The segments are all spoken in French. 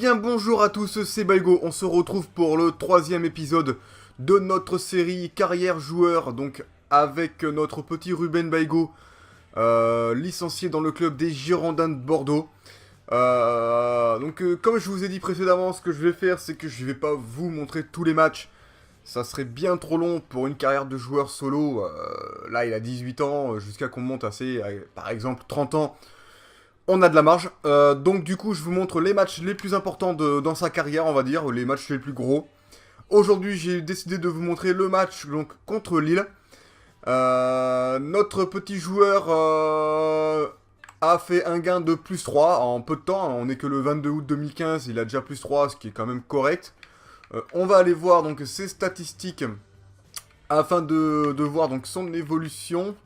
bien bonjour à tous, c'est Baigo, on se retrouve pour le troisième épisode de notre série Carrière Joueur, donc avec notre petit Ruben Baigo, licencié dans le club des Girondins de Bordeaux. Comme je vous ai dit précédemment, ce que je vais faire, c'est que je vais pas vous montrer tous les matchs. Ça serait bien trop long pour une carrière de joueur solo. Là, il a 18 ans, jusqu'à qu'on monte par exemple, 30 ans. On a de la marge. Donc, du coup, je vous montre les matchs les plus importants dans sa carrière, on va dire, les matchs les plus gros. Aujourd'hui, j'ai décidé de vous montrer le match donc, contre Lille. Notre petit joueur a fait un gain de plus 3 en peu de temps. On n'est que le 22 août 2015, il a déjà plus 3, ce qui est quand même correct. On va aller voir donc ses statistiques afin de voir donc son évolution.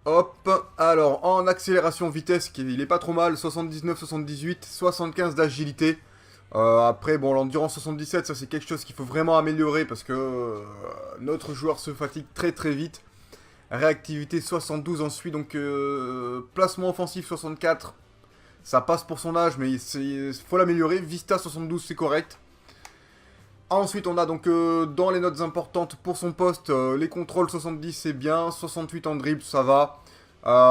Hop, alors en accélération vitesse, il est pas trop mal, 79, 78, 75 d'agilité. Après, bon, l'endurance 77, ça c'est quelque chose qu'il faut vraiment améliorer parce que notre joueur se fatigue très très vite. Réactivité 72 ensuite, donc placement offensif 64, ça passe pour son âge, mais il faut l'améliorer. Vista 72, c'est correct. Ensuite, on a donc dans les notes importantes pour son poste, les contrôles 70 c'est bien, 68 en dribble ça va,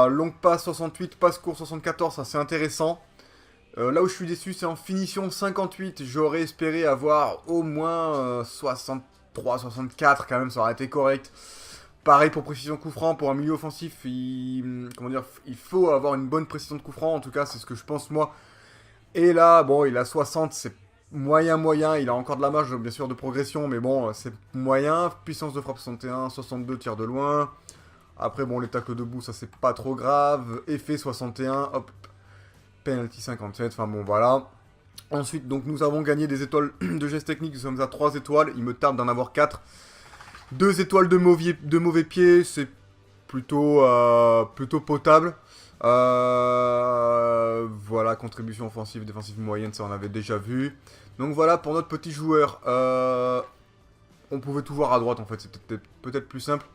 longue passe 68, passe court 74, ça c'est intéressant. Là où je suis déçu c'est en finition 58, j'aurais espéré avoir au moins 63, 64 quand même, ça aurait été correct. Pareil pour précision coup franc, pour un milieu offensif, il faut avoir une bonne précision de coup franc, en tout cas c'est ce que je pense moi. Et là, bon, il a 60, c'est moyen, il a encore de la marge bien sûr de progression, mais bon, c'est moyen. Puissance de frappe 61, 62 tir de loin. Après, bon, les tacles debout, ça c'est pas trop grave. Effet 61, hop, penalty 57, enfin bon, voilà. Ensuite, donc nous avons gagné des étoiles de gestes techniques, nous sommes à 3 étoiles, il me tarde d'en avoir 4. 2 étoiles de mauvais pied, c'est plutôt potable. Voilà, contribution offensive, défensive moyenne, ça on avait déjà vu. Donc voilà pour notre petit joueur. On pouvait tout voir à droite en fait, c'est peut-être plus simple.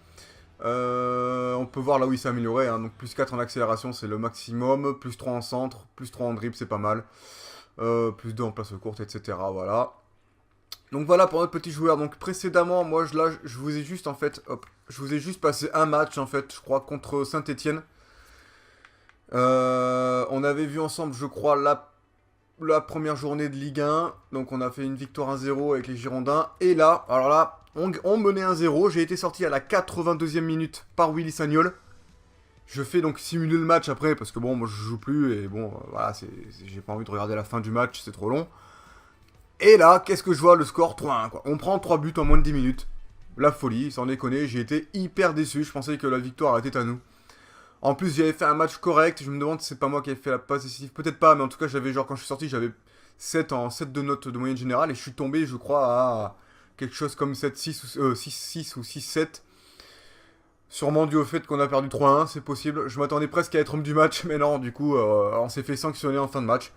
On peut voir là où il s'est amélioré, hein. Donc plus 4 en accélération, c'est le maximum. Plus 3 en centre, plus 3 en dribble, c'est pas mal. Plus 2 en place courte, etc. Voilà. Donc voilà pour notre petit joueur. Donc précédemment, moi je vous ai juste en fait, hop, je vous ai juste passé un match en fait, je crois, contre Saint-Etienne. On avait vu ensemble, je crois, la première journée de Ligue 1. Donc on a fait une victoire 1-0 avec les Girondins. Et là, alors là, on menait 1-0. J'ai été sorti à la 82e minute par Willy Sagnol. Je fais donc simuler le match après parce que bon, moi je joue plus et bon, voilà, j'ai pas envie de regarder la fin du match, c'est trop long. Et là, qu'est-ce que je vois? Le score 3-1 quoi. On prend 3 buts en moins de 10 minutes. La folie, sans déconner, j'ai été hyper déçu. Je pensais que la victoire était à nous. En plus, j'avais fait un match correct. Je me demande si c'est pas moi qui avais fait la passe décisive. Peut-être pas, mais en tout cas, j'avais genre quand je suis sorti, j'avais 7 de notes de moyenne générale. Et je suis tombé, je crois, à quelque chose comme 7-6 ou 6-6 ou 6-7. Sûrement dû au fait qu'on a perdu 3-1, c'est possible. Je m'attendais presque à être homme du match, mais non, du coup, on s'est fait sanctionner en fin de match.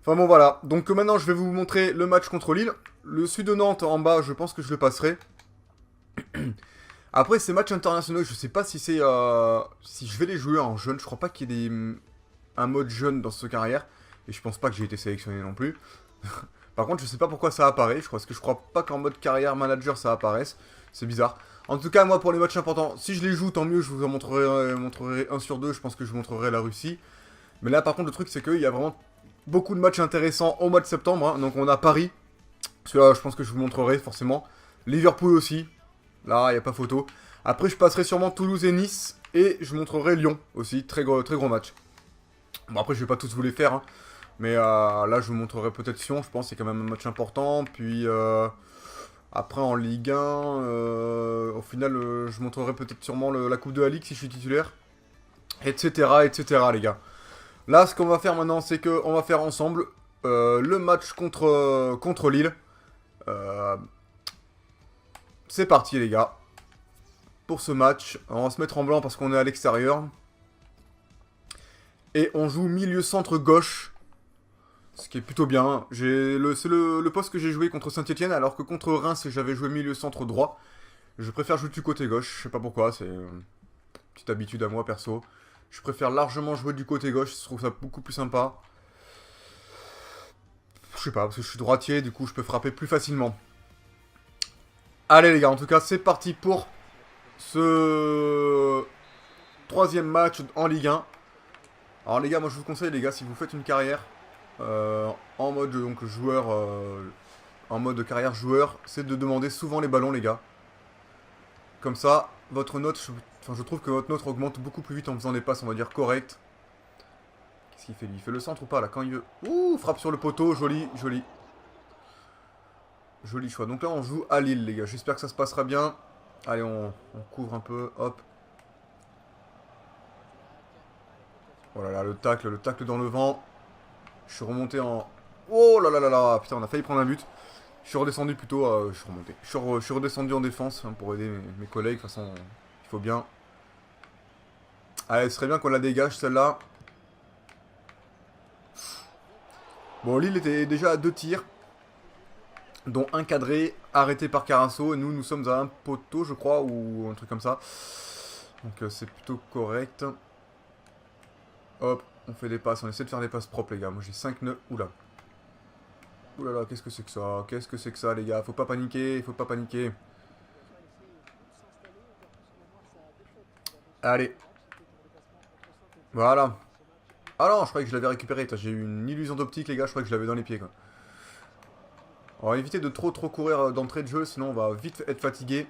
Enfin bon, voilà. Donc maintenant, je vais vous montrer le match contre Lille. Le sud de Nantes en bas, je pense que je le passerai. Après, ces matchs internationaux, je sais pas si c'est si je vais les jouer en jeune. Je crois pas qu'il y ait un mode jeune dans cette carrière. Et je pense pas que j'ai été sélectionné non plus. Par contre, je sais pas pourquoi ça apparaît. Parce que je crois pas qu'en mode carrière manager ça apparaisse. C'est bizarre. En tout cas, moi, pour les matchs importants, si je les joue, tant mieux. Je vous en montrerai 1 sur 2. Je pense que je vous montrerai la Russie. Mais là, par contre, le truc, c'est qu'il y a vraiment beaucoup de matchs intéressants au mois de septembre. Hein. Donc, on a Paris. Celui-là, je pense que je vous montrerai forcément. Liverpool aussi. Là, il n'y a pas photo. Après, je passerai sûrement Toulouse et Nice. Et je montrerai Lyon aussi. Très gros match. Bon, après, je vais pas tous vous les faire. Hein. Mais là, je vous montrerai peut-être Sion. Je pense que c'est quand même un match important. Puis, après, en Ligue 1, au final, je montrerai peut-être sûrement la Coupe de la Ligue si je suis titulaire. Etc, etc, les gars. Là, ce qu'on va faire maintenant, c'est qu'on va faire ensemble le match contre Lille. C'est parti les gars. Pour ce match, on va se mettre en blanc parce qu'on est à l'extérieur. Et on joue milieu centre gauche. Ce qui est plutôt bien. C'est le poste que j'ai joué contre Saint-Etienne alors que contre Reims j'avais joué milieu centre droit. Je préfère jouer du côté gauche, je sais pas pourquoi, c'est une petite habitude à moi perso. Je préfère largement jouer du côté gauche, je trouve ça beaucoup plus sympa. Je sais pas, parce que je suis droitier, du coup je peux frapper plus facilement. Allez les gars, en tout cas c'est parti pour ce troisième match en Ligue 1. Alors les gars, moi je vous conseille les gars, si vous faites une carrière en mode donc joueur, en mode carrière joueur, c'est de demander souvent les ballons les gars. Comme ça, votre note, je trouve que votre note augmente beaucoup plus vite en faisant des passes, on va dire, correctes. Qu'est-ce qu'il fait lui? Il fait le centre ou pas là quand il veut? Ouh, frappe sur le poteau, joli, joli. Joli choix. Donc là on joue à Lille les gars, j'espère que ça se passera bien. Allez, on couvre un peu, hop. Voilà, là, le tacle dans le vent. Je suis remonté en... Oh là là là là, putain, on a failli prendre un but. Je suis redescendu plutôt, je suis remonté. Je suis redescendu en défense hein, pour aider mes collègues, de toute façon, il faut bien. Allez, ce serait bien qu'on la dégage celle-là. Bon, Lille était déjà à 2 tirs, dont un cadré, arrêté par Carasso, et nous sommes à un poteau, je crois, ou un truc comme ça. Donc c'est plutôt correct. Hop, on fait des passes, on essaie de faire des passes propres les gars. Moi j'ai 5 nœuds, oula. Oula là, qu'est-ce que c'est que ça? Qu'est-ce que c'est que ça les gars? Faut pas paniquer, faut pas paniquer. Allez. Voilà. Ah non, je croyais que je l'avais récupéré. J'ai eu une illusion d'optique, les gars. Je croyais que je l'avais dans les pieds, quoi. On va éviter de trop courir d'entrée de jeu, sinon on va vite être fatigué.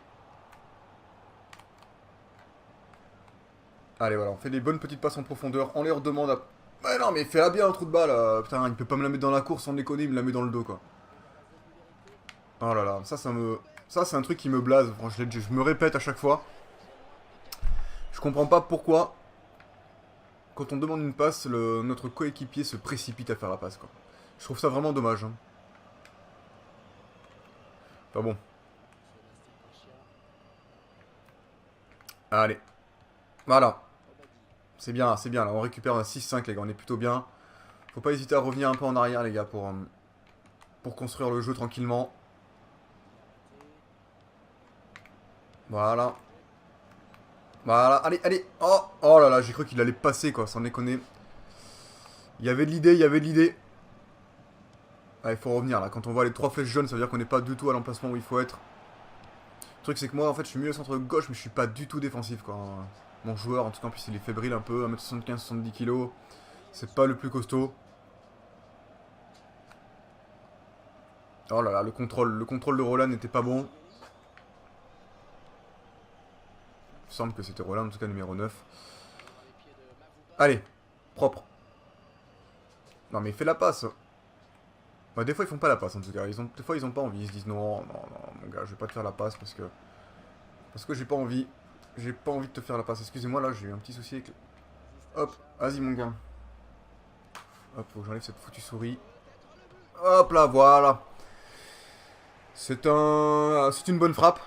Allez, voilà, on fait des bonnes petites passes en profondeur. On les redemande à... Ouais, non, mais fais-la bien, un trou de balle. Putain, il peut pas me la mettre dans la course sans déconner, il me la met dans le dos, quoi. Oh là là, ça c'est un truc qui me blase. Je me répète à chaque fois. Je comprends pas pourquoi... Quand on demande une passe, notre coéquipier se précipite à faire la passe, quoi. Je trouve ça vraiment dommage. Hein. Enfin bon. Allez. Voilà. C'est bien, là. On récupère un 6-5, les gars. On est plutôt bien. Faut pas hésiter à revenir un peu en arrière, les gars, pour construire le jeu tranquillement. Voilà. Voilà. Allez, allez. Oh, oh là là, j'ai cru qu'il allait passer, quoi. Sans déconner. Il y avait de l'idée, il y avait de l'idée. Ah, il faut revenir, là. Quand on voit les 3 flèches jaunes, ça veut dire qu'on n'est pas du tout à l'emplacement où il faut être. Le truc, c'est que moi, en fait, je suis mieux au centre gauche, mais je suis pas du tout défensif, quoi. Mon joueur, en tout cas, en plus, il est fébrile un peu. 1m75, 70 kg. C'est pas le plus costaud. Oh là là, le contrôle de Roland n'était pas bon. Il me semble que c'était Roland, en tout cas, numéro 9. Allez, propre. Non, mais il fait la passe. Bah, des fois, ils font pas la passe, en tout cas. Des fois, ils ont pas envie. Ils se disent non, non, non, mon gars, je vais pas te faire la passe parce que j'ai pas envie. J'ai pas envie de te faire la passe. Excusez-moi, là, j'ai eu un petit souci avec... Hop, vas-y, mon gars. Hop, faut que j'enlève cette foutue souris. Hop là, voilà. C'est une bonne frappe.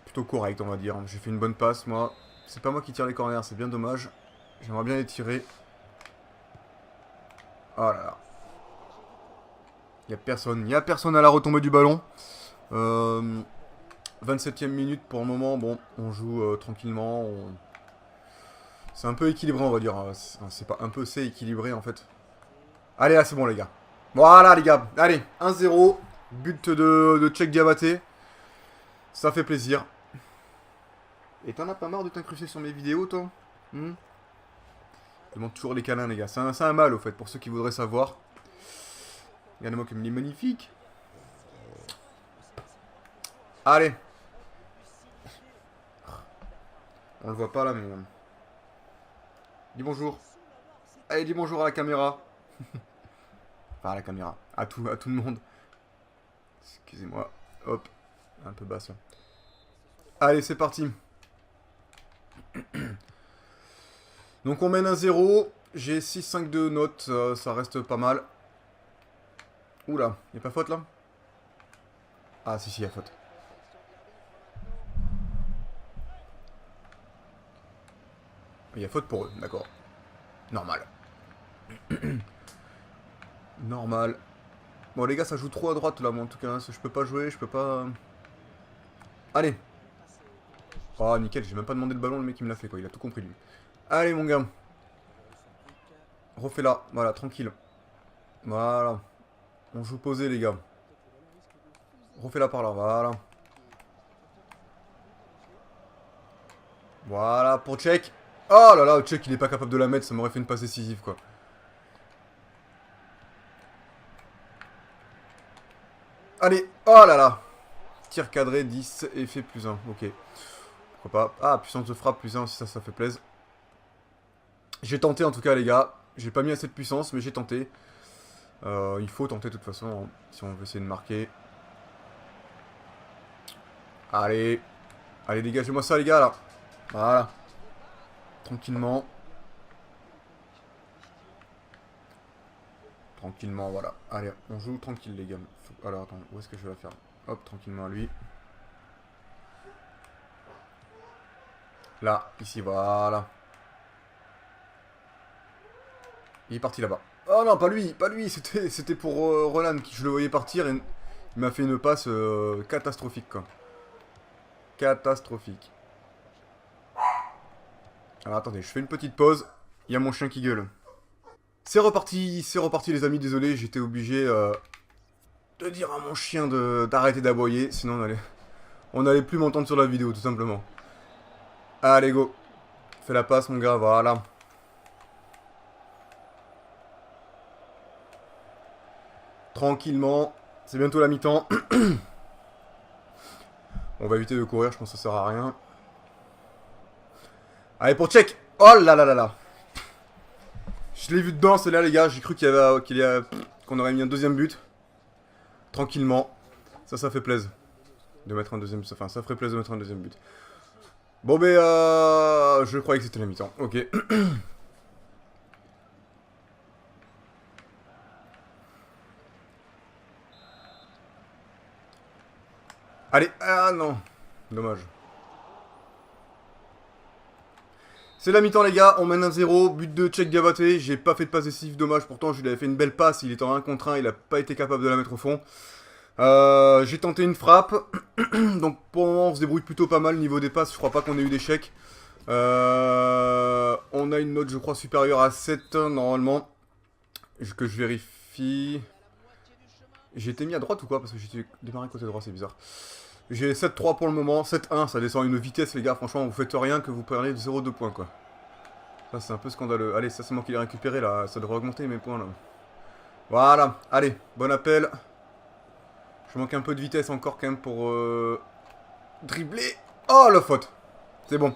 Plutôt correct, on va dire. J'ai fait une bonne passe, moi. C'est pas moi qui tire les corners, c'est bien dommage. J'aimerais bien les tirer. Oh là là. Il n'y a personne à la retombée du ballon. 27ème minute pour le moment. Bon, on joue tranquillement. C'est un peu équilibré, on va dire. C'est pas un peu, c'est équilibré en fait. Allez, là, c'est bon, les gars. Voilà, les gars. Allez, 1-0. But de Tchèque Diabaté. Ça fait plaisir. Et t'en as pas marre de t'incruster sur mes vidéos, toi? Je demande toujours les câlins, les gars. C'est un mal, au fait, pour ceux qui voudraient savoir. Regardez-moi comme il est magnifique. Allez. On le voit pas, là, mais... Dis bonjour. Allez, dis bonjour à la caméra. Enfin, à la caméra. À tout le monde. Excusez-moi. Hop. Un peu basse, là. Allez, c'est parti. Donc on mène 1-0. J'ai 6-5 de notes. Ça reste pas mal. Oula, y'a pas faute là? Ah si, y'a faute. Y'a faute pour eux, d'accord. Normal. Normal. Bon les gars, ça joue trop à droite là, moi en tout cas. Hein, je peux pas jouer, je peux pas... Allez. Oh nickel, j'ai même pas demandé le ballon, le mec il me l'a fait quoi, il a tout compris lui. Allez mon gars. Refais-la, voilà, tranquille. Voilà. On joue posé, les gars. Refais-la par là, voilà. Voilà, pour Tchèque. Oh là là, Tchèque, il est pas capable de la mettre, ça m'aurait fait une passe décisive, quoi. Allez, oh là là. Tir cadré, 10, effet plus 1, ok. Pourquoi pas. Ah, puissance de frappe, plus 1, si ça fait plaisir. J'ai tenté, en tout cas, les gars. J'ai pas mis assez de puissance, mais j'ai tenté. Il faut tenter, de toute façon, hein, si on veut essayer de marquer. Allez. Allez, dégagez-moi ça, les gars, là. Voilà. Tranquillement. Tranquillement, voilà. Allez, on joue tranquille, les gars. Alors, attends, où est-ce que je vais la faire? Hop, tranquillement à lui. Là, ici, voilà. Il est parti là-bas. Oh non, pas lui, pas lui. C'était pour Roland, qui je le voyais partir et il m'a fait une passe catastrophique, quoi. Catastrophique. Alors, attendez, je fais une petite pause. Il y a mon chien qui gueule. C'est reparti, les amis. Désolé, j'étais obligé de dire à mon chien d'arrêter d'aboyer. Sinon, on allait plus m'entendre sur la vidéo, tout simplement. Allez, go. Fais la passe, mon gars, voilà. Tranquillement. C'est bientôt la mi-temps. On va éviter de courir, je pense que ça sert à rien. Allez, pour check. Oh là là là là. Je l'ai vu dedans, celle-là, les gars. J'ai cru qu'on aurait mis un deuxième but. Tranquillement. Ça fait plaisir. De mettre un deuxième... Enfin, ça ferait plaisir de mettre un deuxième but. Bon, ben, je croyais que c'était la mi-temps. Ok. Allez. Ah non. Dommage. C'est la mi-temps, les gars. On mène 1-0. But de Tchèque Diabaté. J'ai pas fait de passe décisive, dommage. Pourtant, je lui avais fait une belle passe. Il était en 1 contre 1. Il a pas été capable de la mettre au fond. J'ai tenté une frappe. Donc, pour le moment, on se débrouille plutôt pas mal. Niveau des passes, je crois pas qu'on ait eu d'échec. On a une note, je crois, supérieure à 7, normalement. Que je vérifie. J'ai été mis à droite ou quoi? Parce que j'étais démarré côté droit, c'est bizarre. J'ai 7-3 pour le moment, 7-1, ça descend une vitesse, les gars. Franchement, vous faites rien que vous prenez 0,2 points, quoi. Ça, c'est un peu scandaleux. Allez, ça, c'est moi qui l'ai récupéré, là. Ça devrait augmenter mes points, là. Voilà. Allez, bon appel. Je manque un peu de vitesse encore, quand même, pour dribbler. Oh, la faute. C'est bon.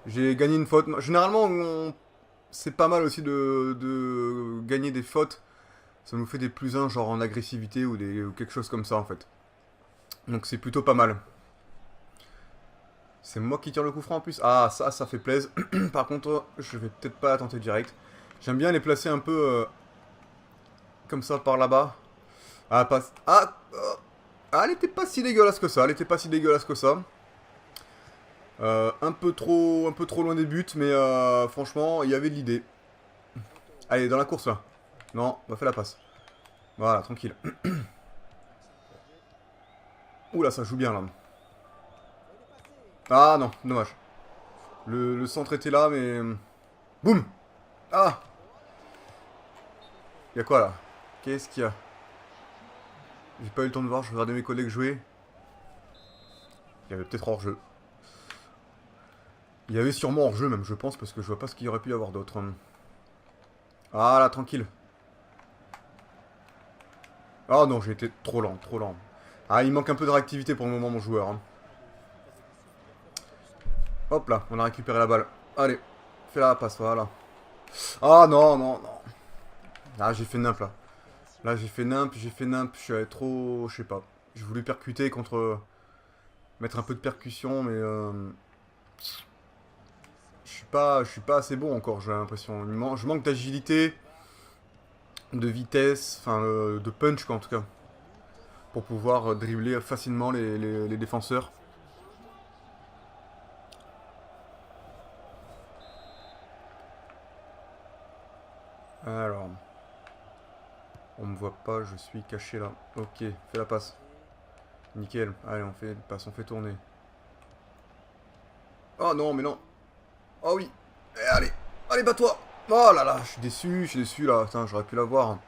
J'ai gagné une faute. Généralement, c'est pas mal aussi de gagner des fautes. Ça nous fait des plus 1, genre en agressivité ou quelque chose comme ça, en fait. Donc c'est plutôt pas mal. C'est moi qui tire le coup franc en plus. Ah, ça fait plaisir. Par contre, je vais peut-être pas la tenter direct. J'aime bien les placer un peu comme ça par là-bas. Ah, passe. Elle était pas si dégueulasse que ça. Un peu trop loin des buts, mais franchement, il y avait de l'idée. Allez, dans la course là. Non, on va faire la passe. Voilà, tranquille. Oula, ça joue bien là. Ah non, dommage. Le centre était là, mais... Boum. Ah. Y'a quoi là? Qu'est-ce qu'il y a? J'ai pas eu le temps de voir, je regardais mes collègues jouer. Il y avait peut-être hors-jeu. Il y avait sûrement hors-jeu même, je pense, parce que je vois pas ce qu'il y aurait pu y avoir d'autre. Ah là, tranquille. Ah non, j'ai été trop lent, trop lent. Ah, il manque un peu de réactivité pour le moment, mon joueur. Hein. Hop là, on a récupéré la balle. Allez, fais la passe, voilà. Ah non, non, non. Ah, j'ai fait nimp là. Là, j'ai fait nimp. Je suis allé trop... Je sais pas. J'ai voulu percuter contre... Mettre un peu de percussion, mais... Je suis pas assez bon encore, j'ai l'impression. Je manque d'agilité, de vitesse, enfin de punch quoi en tout cas. Pour pouvoir dribbler facilement les défenseurs. Alors... On me voit pas, je suis caché là. Ok, fais la passe. Nickel. Allez, on fait passe, on fait tourner. Oh non, mais non. Oh oui. Allez, allez, bats-toi. Oh là là, je suis déçu là. Putain, j'aurais pu l'avoir.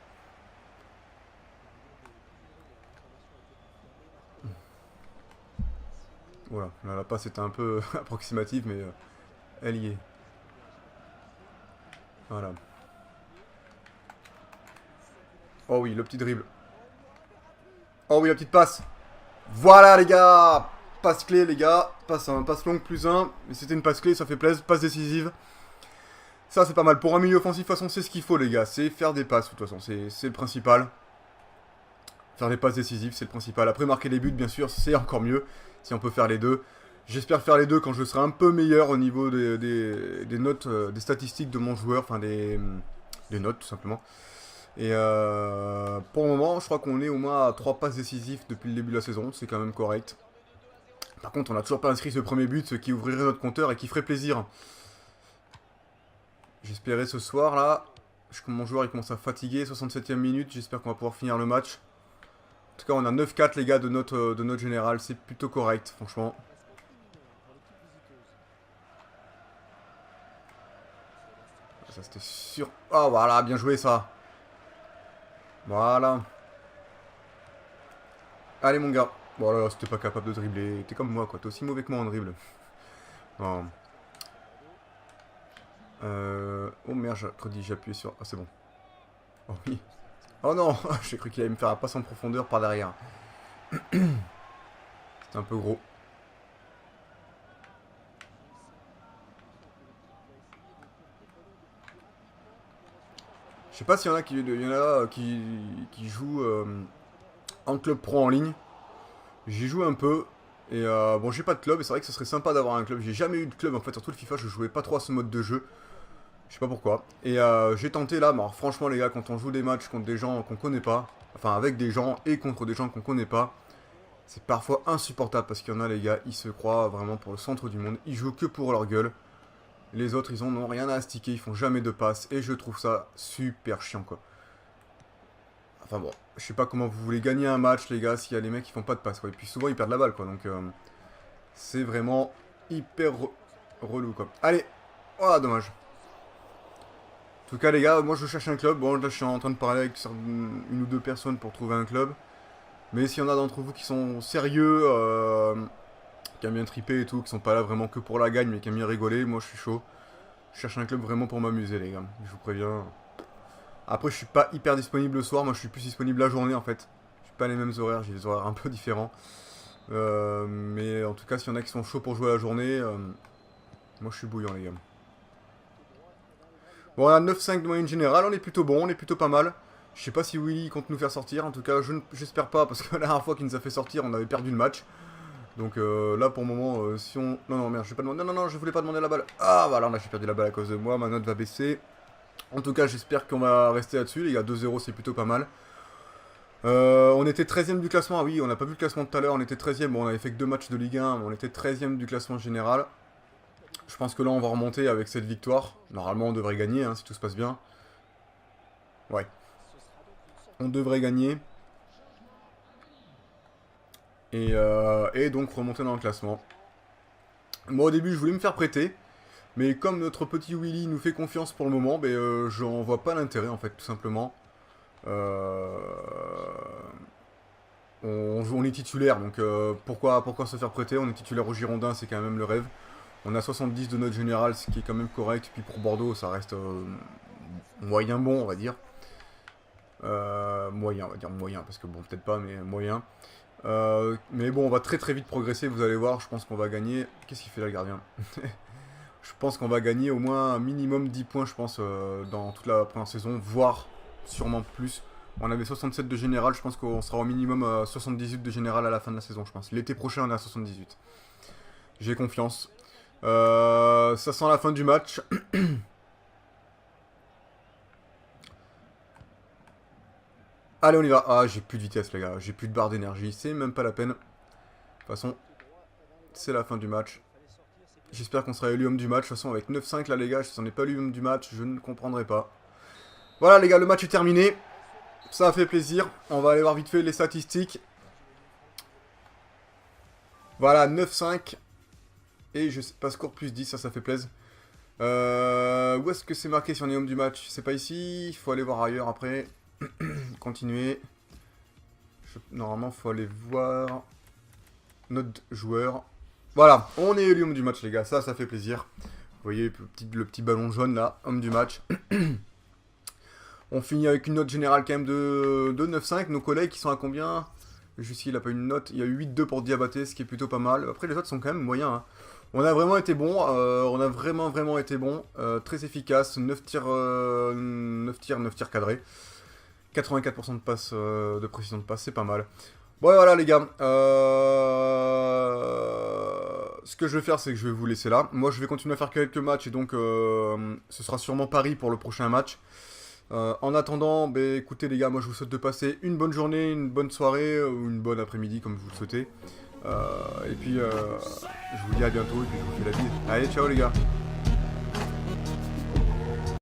Voilà, là, la passe était un peu approximative, mais elle y est. Voilà. Oh oui, le petit dribble. Oh oui, la petite passe. Voilà, les gars. Passe clé, les gars. Passe longue plus 1. Mais c'était une passe clé, ça fait plaisir. Passe décisive. Ça, c'est pas mal. Pour un milieu offensif, de toute façon, c'est ce qu'il faut, les gars. C'est faire des passes, de toute façon. C'est le principal. Faire des passes décisives, c'est le principal. Après, marquer des buts, bien sûr, c'est encore mieux. Si on peut faire les deux. J'espère faire les deux quand je serai un peu meilleur au niveau des notes, des statistiques de mon joueur. Enfin, des notes, tout simplement. Et pour le moment, je crois qu'on est au moins à 3 passes décisives depuis le début de la saison. C'est quand même correct. Par contre, on n'a toujours pas inscrit ce premier but, ce qui ouvrirait notre compteur et qui ferait plaisir. J'espérais ce soir, là. Mon joueur, il commence à fatiguer. 67e minute, j'espère qu'on va pouvoir finir le match. En tout cas, on a 9-4, les gars, de notre général. C'est plutôt correct, franchement. Ça, c'était sûr. Oh, voilà, bien joué, ça. Voilà. Allez, mon gars. Bon, là, c'était pas capable de dribbler. T'es comme moi, quoi. T'es aussi mauvais que moi en dribble. Bon. Oh merde, j'ai appuyé sur... Ah, c'est bon. Oh oui. Oh non, j'ai cru qu'il allait me faire la passe en profondeur par derrière. C'était un peu gros. Je sais pas s'il y en a qui jouent en club pro en ligne. J'y joue un peu. Et bon, j'ai pas de club, et c'est vrai que ce serait sympa d'avoir un club. J'ai jamais eu de club en fait, surtout le FIFA, je jouais pas trop à ce mode de jeu. Je sais pas pourquoi. Et j'ai tenté là, mais alors, franchement, les gars, quand on joue des matchs contre des gens qu'on connaît pas, enfin avec des gens et contre des gens qu'on connaît pas, c'est parfois insupportable parce qu'il y en a, les gars, ils se croient vraiment pour le centre du monde. Ils jouent que pour leur gueule. Les autres, ils en ont rien à astiquer, ils font jamais de passes. Et je trouve ça super chiant, quoi. Enfin bon, je sais pas comment vous voulez gagner un match, les gars, s'il y a les mecs qui font pas de passes, quoi. Et puis souvent, ils perdent la balle, quoi. Donc, c'est vraiment hyper relou, quoi. Allez. Oh, dommage. En tout cas, les gars, moi, je cherche un club. Bon, là, je suis en train de parler avec une ou deux personnes pour trouver un club. Mais s'il y en a d'entre vous qui sont sérieux, qui aiment bien triper et tout, qui sont pas là vraiment que pour la gagne, mais qui aiment bien rigoler, moi, je suis chaud. Je cherche un club vraiment pour m'amuser, les gars. Je vous préviens. Après, je suis pas hyper disponible le soir. Moi, je suis plus disponible la journée, en fait. Je suis pas les mêmes horaires. J'ai des horaires un peu différents. Mais en tout cas, s'il y en a qui sont chauds pour jouer la journée, moi, je suis bouillant, les gars. Bon, on a 9-5 de moyenne générale. On est plutôt bon. On est plutôt pas mal. Je sais pas si Willy compte nous faire sortir. En tout cas, j'espère pas. Parce que la dernière fois qu'il nous a fait sortir, on avait perdu le match. Donc là, pour le moment, si on... Non, non, merde, je vais pas demander... Non, non, non, je voulais pas demander la balle. Ah, voilà, là, j'ai perdu la balle à cause de moi. Ma note va baisser. En tout cas, j'espère qu'on va rester là-dessus. Les gars, 2-0, c'est plutôt pas mal. On était 13ème du classement. Ah oui, on n'a pas vu le classement tout à l'heure. On était 13ème. Bon, on avait fait que 2 matchs de Ligue 1. Mais on était 13ème du classement général. Je pense que là, on va remonter avec cette victoire. Normalement, on devrait gagner, hein, si tout se passe bien. Ouais. On devrait gagner. Et donc remonter dans le classement. Moi, au début, je voulais me faire prêter. Mais comme notre petit Willy nous fait confiance pour le moment, ben, j'en vois pas l'intérêt, en fait, tout simplement. Euh, on est titulaire, donc pourquoi se faire prêter? On est titulaire au Girondin, c'est quand même le rêve. On a 70 de notre général, ce qui est quand même correct. Puis pour Bordeaux, ça reste moyen bon, on va dire. Moyen, on va dire moyen, parce que bon, peut-être pas, mais moyen. Mais bon, on va très très vite progresser, vous allez voir. Je pense qu'on va gagner... Qu'est-ce qu'il fait là, le gardien? Je pense qu'on va gagner au moins un minimum 10 points, je pense, dans toute la première saison, voire sûrement plus. On avait 67 de général, je pense qu'on sera au minimum à 78 de général à la fin de la saison, je pense. L'été prochain, on est à 78. J'ai confiance. Ça sent la fin du match. Allez, on y va. Ah, j'ai plus de vitesse, les gars. J'ai plus de barre d'énergie. C'est même pas la peine. De toute façon, c'est la fin du match. J'espère qu'on sera élu homme du match. De toute façon, avec 9-5, là, les gars, si on n'est pas élu homme du match, je ne comprendrai pas. Voilà, les gars, le match est terminé. Ça a fait plaisir. On va aller voir vite fait les statistiques. Voilà, 9-5. Et je sais pas, score plus 10, ça fait plaisir. Où est-ce que c'est marqué si on est homme du match? C'est pas ici. Il faut aller voir ailleurs après. Continuer. Normalement, il faut aller voir notre joueur. Voilà, on est élu homme du match, les gars. Ça fait plaisir. Vous voyez le petit ballon jaune, là, homme du match. On finit avec une note générale quand même de 9,5. Nos collègues qui sont à combien? Jusqu'ici, il n'a pas une note. Il y a eu 8,2 pour Diabaté, ce qui est plutôt pas mal. Après, les autres sont quand même moyens. Hein. On a vraiment été bon. On a vraiment été bon. Très efficace. 9 tirs, 9 tirs cadrés. 84% de passe, de précision de passe, c'est pas mal. Bon, et voilà, les gars. Ce que je vais faire, c'est que je vais vous laisser là. Moi, je vais continuer à faire quelques matchs et donc ce sera sûrement Paris pour le prochain match. En attendant, bah, écoutez les gars, moi je vous souhaite de passer une bonne journée, une bonne soirée ou une bonne après-midi comme vous le souhaitez. Et puis je vous dis à bientôt et puis je vous fais la bise. Allez, ciao les gars.